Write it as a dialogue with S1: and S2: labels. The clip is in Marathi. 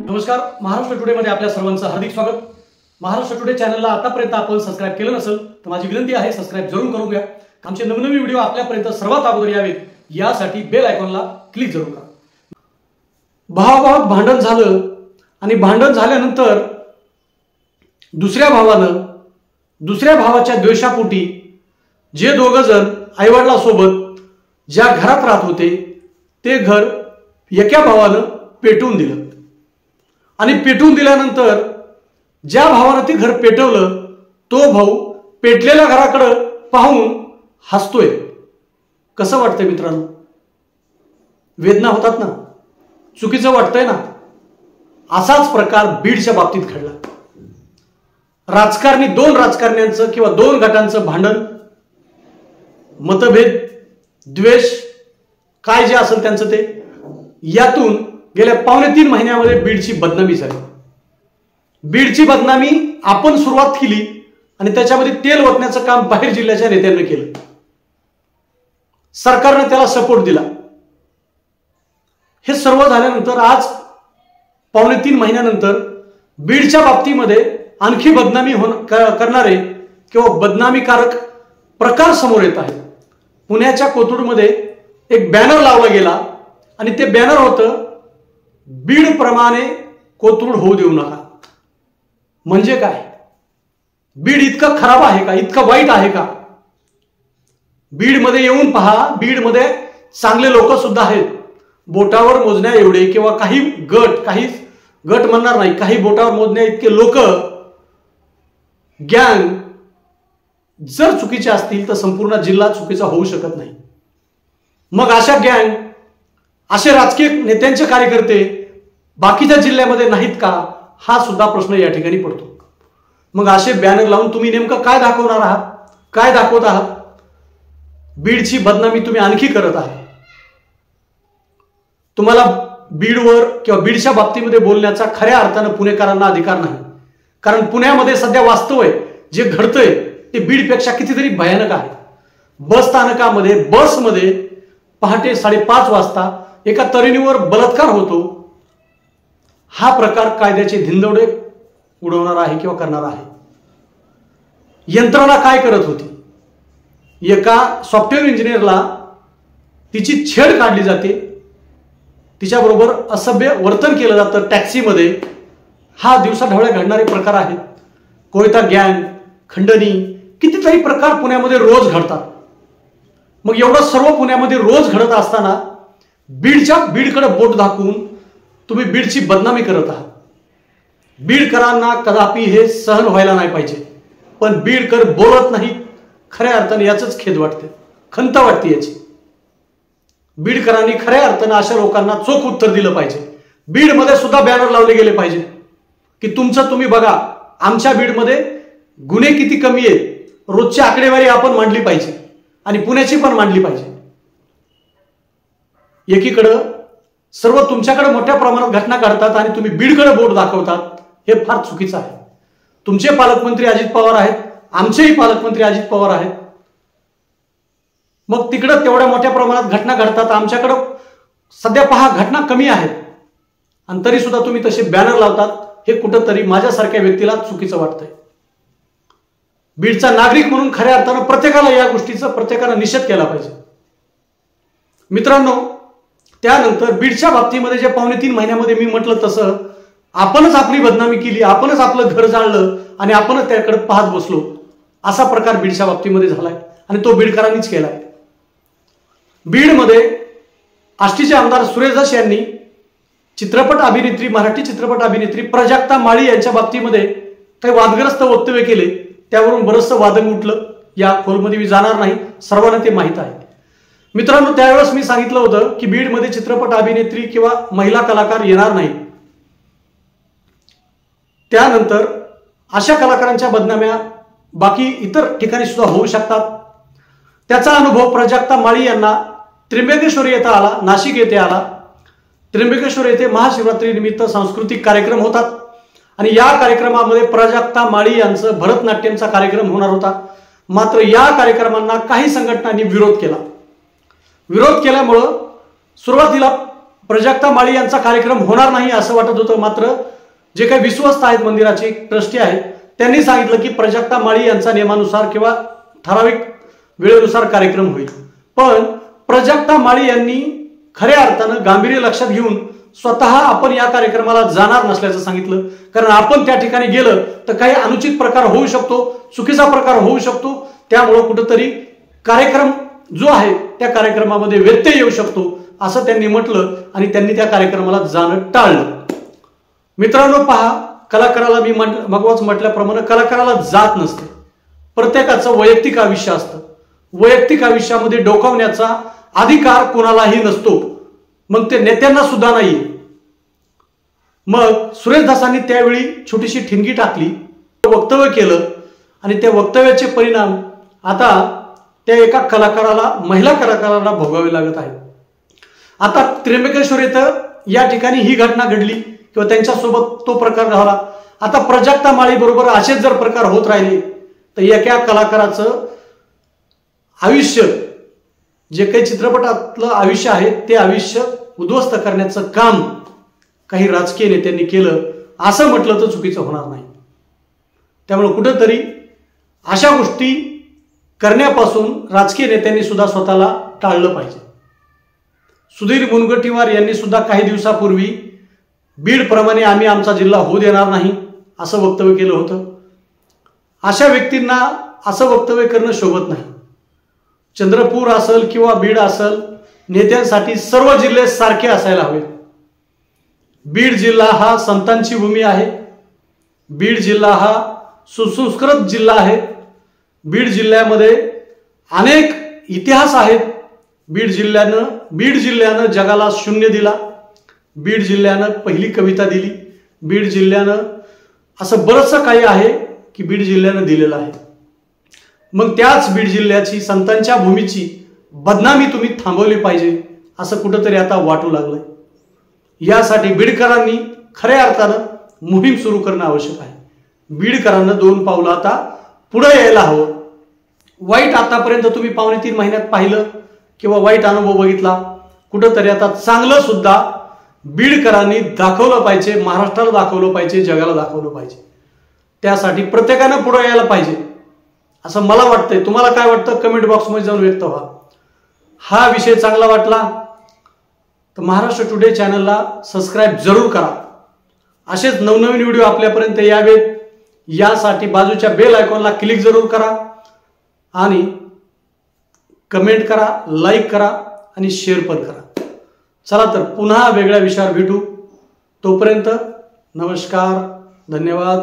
S1: नमस्कार, महाराष्ट्र टुडे मध्ये आपल्या सर्वांचं हार्दिक स्वागत। महाराष्ट्र टुडे चॅनलला आतापर्यंत आपण सबस्क्राइब केलं नसेल तर माझी विनंती आहे, सबस्क्राइब जरूर करून घ्या। आमचे नवनवीन व्हिडिओ आपल्यापर्यंत सर्वात अगोदर यावेत यासाठी बेल आयकॉनला क्लिक जरूर करा। भावाभावात भांडण झालं आणि भांडण झाल्यानंतर दुसऱ्या भावानं दुसऱ्या भावाच्या द्वेषापोटी जे दोघं जण आईवडिलांसोबत ज्या घरात राहत होते ते घर एका भावानं पेटवून दिलं आणि पेटवून दिल्यानंतर ज्या भावानं ते घर पेटवलं तो भाऊ पेटलेल्या घराकडे पाहून हसतोय। कसं वाटतंय मित्रांनो? वेदना होतात ना, चुकीचं वाटतंय ना। असाच प्रकार बीडच्या बाबतीत घडला। दोन राजकारण्यांचं किंवा दोन गटांचं भांडण, मतभेद, द्वेष काय जे असेल त्यांचं ते, यातून गेल्या 2.5 महिन्यामध्ये बीडची बदनामी झाली। बीडची बदनामी आपण सुरुवात केली आणि त्याच्यामध्ये तेल ओतण्याचं काम बाहेर जिल्ह्याच्या नेत्यांनी केलं। सरकारने त्याला सपोर्ट दिला। हे सर्व झाल्यानंतर आज 2.5 महिन्यानंतर बीडच्या बाबतीमध्ये आणखी बदनामी करणारे किंवा बदनामीकारक प्रकार समोर येत आहेत। पुण्याच्या कोथरूडमध्ये एक बॅनर लावला गेला आणि ते बॅनर होतं, बीड प्रमाणे कोथरूड होऊ देऊ नका। म्हणजे काय? बीड इतकं खराब आहे का? इतकं वाईट आहे का? बीडमध्ये येऊन पहा, बीडमध्ये चांगले लोक सुद्धा आहेत। बोटावर मोजण्या एवढे किंवा काही गट म्हणणार नाही, काही बोटावर मोजण्या इतके लोक, गँग जर चुकीचे असतील तर संपूर्ण जिल्हा चुकीचा होऊ शकत नाही। मग अशा गँग, असे राजकीय नेत्यांचे कार्यकर्ते बाकीच्या जिल्ह्यामध्ये नाहीत का? हा सुद्धा प्रश्न या ठिकाणी पडतो। मग असे बॅनर लावून तुम्ही नेमकं काय दाखवणार आहात? काय दाखवत आहात? बीडची बदनामी तुम्ही आणखी करत आहात। तुम्हाला बीडवर किंवा बीडच्या बाबतीमध्ये बोलण्याचा खऱ्या अर्थानं पुणेकरांना अधिकार नाही। कारण पुण्यामध्ये सध्या वास्तव आहे, जे घडतंय ते बीडपेक्षा कितीतरी भयानक आहे। बस स्थानकामध्ये बसमध्ये पहाटे 5:30 वाजता एका तरुणीवर बलात्कार होतो। हा प्रकार कायद्याचे धिंदवडे उडवणार आहे किंवा करणार आहे। यंत्रणा काय करत होती? एका सॉफ्टवेअर इंजिनियरला तिची छेड काढली जाते, तिच्याबरोबर असभ्य वर्तन केलं जातं टॅक्सीमध्ये। हा दिवसाढवळ्या घडणारे प्रकार आहेत। कोयता गँग, खंडणी, कितीतरी प्रकार पुण्यामध्ये रोज घडतात। मग एवढं सर्व पुण्यामध्ये रोज घडत असताना बीडकडे बोट दाखवून तुम्ही बीडची बदनामी करत आहात। बीडकरांना कदापि हे सहन व्हायला नाही पाहिजे, पण बीडकर बोलत नाही। खऱ्या अर्थाने याचंच खेद वाटते, खंत वाटते याची। बीडकरांनी खऱ्या अर्थाने अशा लोकांना चोख उत्तर दिलं पाहिजे। बीडमध्ये सुद्धा बॅनर लावले गेले पाहिजे की तुमचं तुम्ही बघा, आमच्या बीडमध्ये गुन्हे किती कमी आहेत। रोजची आकडेवारी आपण मांडली पाहिजे आणि पुण्याची पण मांडली पाहिजे। एकीकडे सर्व तुमच्याकडे मोठ्या प्रमाणात घटना घडतात आणि तुम्ही बीडकडे बोट दाखवतात, हे फार चुकीचं आहे। तुमचे पालकमंत्री अजित पवार आहेत, आमचेही पालकमंत्री अजित पवार आहेत। मग तिकडे तेवढ्या मोठ्या प्रमाणात घटना घडतात, आमच्याकडे सध्या पहा घटना कमी आहेत आणि तरी सुद्धा तुम्ही तसे बॅनर लावतात। हे कुठंतरी माझ्यासारख्या व्यक्तीला चुकीचं वाटतंय। बीडचा नागरिक म्हणून खऱ्या अर्थानं प्रत्येकाला या गोष्टीचा प्रत्येकानं निषेध केला पाहिजे। मित्रांनो, त्यानंतर बीडच्या बाबतीमध्ये जे 2.5 महिन्यामध्ये मी म्हटलं तसं आपणच आपली बदनामी केली, आपणच आपलं घर जाळलं आणि आपणच त्याकडे पाहत बसलो। असा प्रकार बीडच्या बाबतीमध्ये झालाय आणि तो बीडकरांनीच केलाय। बीडमध्ये आष्टीचे आमदार सुरेश धस यांनी मराठी चित्रपट अभिनेत्री प्राजक्ता माळी यांच्या बाबतीमध्ये काही वादग्रस्त वक्तव्य केले, त्यावरून बरंचसं वादंग उठलं। या खोलमध्ये मी जाणार नाही, सर्वांना ते माहीत आहे। मित्रांनो, त्यावेळेस मी सांगितलं होतं की बीडमध्ये चित्रपट अभिनेत्री किंवा महिला कलाकार येणार नाही। त्यानंतर अशा कलाकारांच्या बदनाम्या बाकी इतर ठिकाणी सुद्धा होऊ शकतात। त्याचा अनुभव प्राजक्ता माळी यांना त्र्यंबकेश्वर येथे आला, नाशिक येथे आला। त्र्यंबकेश्वर येथे महाशिवरात्री निमित्त सांस्कृतिक कार्यक्रम होतात आणि या कार्यक्रमामध्ये प्राजक्ता माळी यांचं भरतनाट्यमचा कार्यक्रम होणार होता। मात्र या कार्यक्रमांना काही संघटनांनी विरोध केला। विरोध केल्यामुळे सुरुवातीला प्राजक्ता माळी यांचा कार्यक्रम होणार नाही असं वाटत होतं, मात्र जे काही विश्वस्त आहेत मंदिराचे ट्रस्टी आहेत त्यांनी सांगितलं की प्राजक्ता माळी यांचा नियमानुसार किंवा ठराविक वेळेनुसार कार्यक्रम होईल। पण प्राजक्ता माळी यांनी खऱ्या अर्थानं गांभीर्य लक्षात घेऊन स्वतः आपण या कार्यक्रमाला जाणार नसल्याचं सांगितलं, कारण आपण त्या ठिकाणी गेलं तर काही अनुचित प्रकार होऊ शकतो, चुकीचा प्रकार होऊ शकतो, त्यामुळे कुठेतरी कार्यक्रम जो आहे त्या कार्यक्रमामध्ये व्यत्यय येऊ शकतो असं त्यांनी म्हटलं आणि त्यांनी त्या कार्यक्रमाला जाणं टाळलं। मित्रांनो पहा, कलाकाराला मी मगवाच म्हटल्याप्रमाणे कलाकाराला जात नसते, प्रत्येकाचं वैयक्तिक आयुष्य असतं, वैयक्तिक आयुष्यामध्ये डोकावण्याचा अधिकार कोणालाही नसतो, मग ते नेत्यांना सुद्धा नाही। मग सुरेश दासांनी त्यावेळी छोटीशी ठिणगी टाकली, वक्तव्य केलं आणि त्या वक्तव्याचे परिणाम आता त्या एका कलाकाराला, महिला कलाकाराला भोगावे लागत आहेत। आता त्र्यंबकेश्वर येथे या ठिकाणी ही घटना घडली किंवा त्यांच्यासोबत तो प्रकार झाला। आता प्राजक्ता माळी बरोबर असेच जर प्रकार होत राहिले तर एका कलाकाराचं आयुष्य, जे काही चित्रपटातलं आयुष्य आहे ते आयुष्य उद्ध्वस्त करण्याचं काम काही राजकीय नेत्यांनी केलं असं म्हटलं तर चुकीचं होणार नाही। त्यामुळे कुठेतरी अशा गोष्टी करण्यापासून राजकीय नेत्यांनी सुद्धा स्वतःला टाळलं पाहिजे। सुधीर मुनगंटीवार यांनी सुद्धा काही दिवसापूर्वी बीड प्रमाणे आम्ही आमचा जिल्हा होऊ देणार नाही असं वक्तव्य केलं होतं। अशा व्यक्तींना असं वक्तव्य करणं शोभत नाही। चंद्रपूर असेल किंवा बीड असेल, नेत्यांसाठी सर्व जिल्हे सारखे असायला हवेत। बीड जिल्हा हा संतांची भूमी आहे, बीड जिल्हा हा सुसंस्कृत जिल्हा आहे, बीड जिल्ह्यामध्ये अनेक इतिहास आहेत। बीड जिल्ह्यानं जगाला शून्य दिला, बीड जिल्ह्यानं पहिली कविता दिली, बीड जिल्ह्यानं असं बरंचसं काही आहे की बीड जिल्ह्यानं दिलेलं आहे। मग त्याच बीड जिल्ह्याची, संतांच्या भूमीची बदनामी तुम्ही थांबवली पाहिजे असं कुठंतरी आता वाटू लागलंय। यासाठी बीडकरांनी खऱ्या अर्थानं मोहीम सुरू करणं आवश्यक आहे। बीडकरांना 2 पावलं आता पुढे यायला हवं। वाईट आतापर्यंत तुम्ही 2.5 महिन्यात पाहिलं किंवा वाईट अनुभव बघितला, कुठंतरी आता चांगलं सुद्धा बीडकरांनी दाखवलं पाहिजे, महाराष्ट्राला दाखवलं पाहिजे, जगाला दाखवलं पाहिजे। त्यासाठी प्रत्येकानं पुढे यायला पाहिजे असं मला वाटतंय। तुम्हाला काय वाटतं कमेंट बॉक्समध्ये जाऊन व्यक्त व्हा। हा विषय चांगला वाटला तर महाराष्ट्र टुडे चॅनलला सबस्क्राईब जरूर करा। असेच नवनवीन व्हिडिओ आपल्यापर्यंत यावेत यासाठी बाजूच्या बेल आयकॉनला क्लिक जरूर करा आणि कमेंट करा, लाईक करा आणि शेअर पण करा। चला तर पुन्हा वेगळ्या विषयावर भेटू, तोपर्यंत नमस्कार, धन्यवाद।